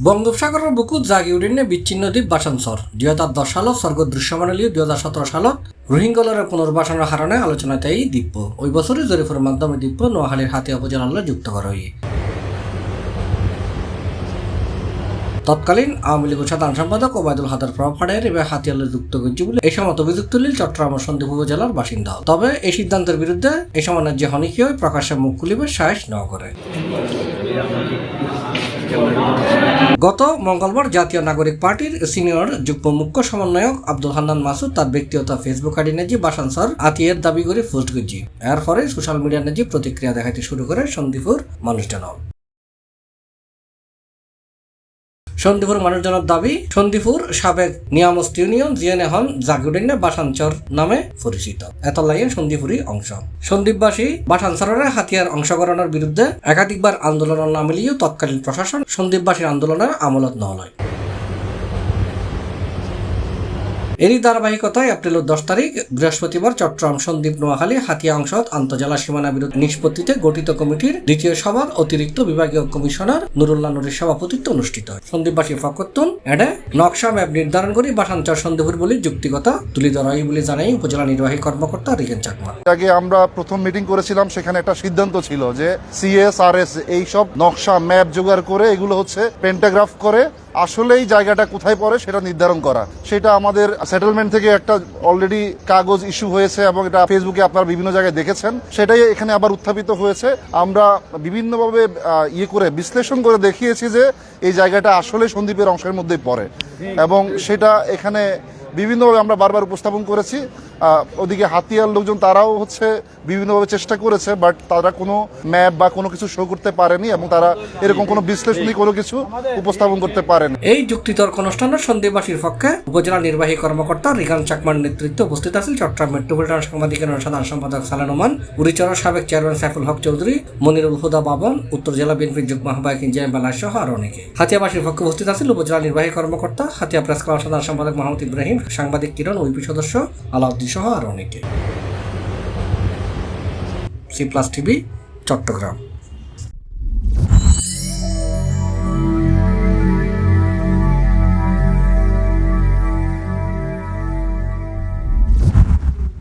বঙ্গোপসাগরের বুকুত জাগি উঠিনে বিচ্ছিন্ন দ্বীপ বাসানচর 2010 সালত স্বর্গ দৃশ্যমানলীয় 2017 সালত রোহিঙ্গলরের পুনর্বাসনের হারণে আলোচনাতে এই দ্বীপ ওই বছরই জরিফের মাধ্যমে দ্বীপ নোয়াখালীর হাতিয়া উপজেলার যুক্ত করা হয়। তৎকালীন আওয়ামী লীগের সাধারণ সম্পাদক ওবায়দুল হাদার প্রভাবের এবার হাতিয়ালে যুক্ত করছে বলে এই সময় অভিযোগ তুলিল চট্টগ্রাম ও সন্দ্বীপ উপজেলার বাসিন্দা। তবে এই সিদ্ধান্তের বিরুদ্ধে এই সময় যে হনিকীয় প্রকাশ্যে মুখ খুলিবে সাহস ন করে। গত মঙ্গলবার জাতীয় নাগরিক পার্টির সিনিয়র যুগ্ম মুখ্য সমন্বয়ক আব্দুল হান্নান মাসুদ তার ব্যক্তিগত ফেসবুক আইডি নেজি বাসানচর আতিয়ার দাবি করে পোস্ট করছি। এর পরে সোশ্যাল মিডিয়া নেজি প্রতিক্রিয়া দেখাতে শুরু করে সন্দ্বীপুর মানুষজন। সন্দ্বীপুর মানুষজনের দাবি, সন্দ্বীপুর সাবেক নিয়ামস্ত ইউনিয়ন জিএন এখন জাগুডিনে বাসানচর নামে পরিচিত। এত লাইন সন্দ্বীপুরই অংশ। সন্দ্বীপবাসী বাসানচরের হাতিয়ার অংশগ্রহণের বিরুদ্ধে একাধিকবার আন্দোলনের নামিলেও তৎকালীন প্রশাসন সন্দ্বীপবাসীর আন্দোলনের আমলত নহলয়। এরই ধারাবাহিকতায় এপ্রিলের 10 তারিখ বৃহস্পতিবার চট্টগ্রাম সন্দ্বীপ নোয়াখালী হাতিয়া অংশত আন্তজেলা সীমানা বিরোধ নিষ্পত্তিতে গঠিত কমিটির দ্বিতীয় সভার অতিরিক্ত বিভাগীয় কমিশনার নুরুল্লাহ নুরির সভাপতিত্বে অনুষ্ঠিত হয়। সন্দ্বীপবাসীর পক্ষতুন এডে নকশা ম্যাপ নির্ধারণ করে বাসানচর সন্দ্বীপুর বলে যুক্তিগত তুলে ধরা হয় বলে জানাই উপজেলা নির্বাহী কর্মকর্তা রিগেন চাকমা। আগে আমরা প্রথম মিটিং করেছিলাম, সেখানে একটা সিদ্ধান্ত ছিল যে CSRS এইসব নকশা ম্যাপ জোগাড় করে এগুলো হচ্ছে পেন্টাগ্রাফ করে আসলেই জায়গাটা কোথায় পড়ে সেটা নির্ধারণ করা। সেটা আমাদের সেটেলমেন্ট থেকে একটা অলরেডি কাগজ ইস্যু হয়েছে এবং এটা ফেসবুকে আপনারা বিভিন্ন জায়গায় দেখেছেন। সেটাই এখানে আবার উত্থাপিত হয়েছে। আমরা বিভিন্নভাবে করে বিশ্লেষণ করে দেখিয়েছি যে এই জায়গাটা আসলে সন্দ্বীপের অংশের মধ্যেই পড়ে এবং সেটা এখানে বিভিন্নভাবে আমরা বারবার উপস্থাপন করেছি। ওদিকে হাতিয়ার লোকজন তারাও হচ্ছে বিভিন্নভাবে চেষ্টা করেছে, বাট তারা কোনো ম্যাপ বা কোনো কিছু শো করতে পারেনি এবং তারা এরকম কোনো বিশ্লেষণী কোনো কিছু উপস্থাপন করতে পারেনি। এই যুক্তিতর্ক অনুষ্ঠানে সন্দ্বীপবাসীর পক্ষে উপজেলা নির্বাহী কর্মকর্তা রিগান চাকমার নেতৃত্বে উপস্থিত আছেন চট্টগ্রাম মেট্রোপলিটন সাংবাদিকের সাধারণ সম্পাদক সালেন ওমান, উড়িচরের সাবেক চেয়ারম্যান সাইফুল হক চৌধুরী, মনিরুল হুদা বাবন, উত্তর জেলা বিএনপির যুগ্ম আহ্বায়ক ইনজাম বেলাল সহ আরো অনেকে। হাতিয়াবাসীর পক্ষে উপস্থিত আছেন উপজেলা নির্বাহী কর্মকর্তা, হাতিয়া প্রেস ক্লাব সাধারণ সম্পাদক মোহাম্মদ ইব্রাহিম, সাংবাদিক কিরণ, ওইপি সদস্য আলাউদ্দিন সহ আরো অনেকে। C+ TV, Chittagong.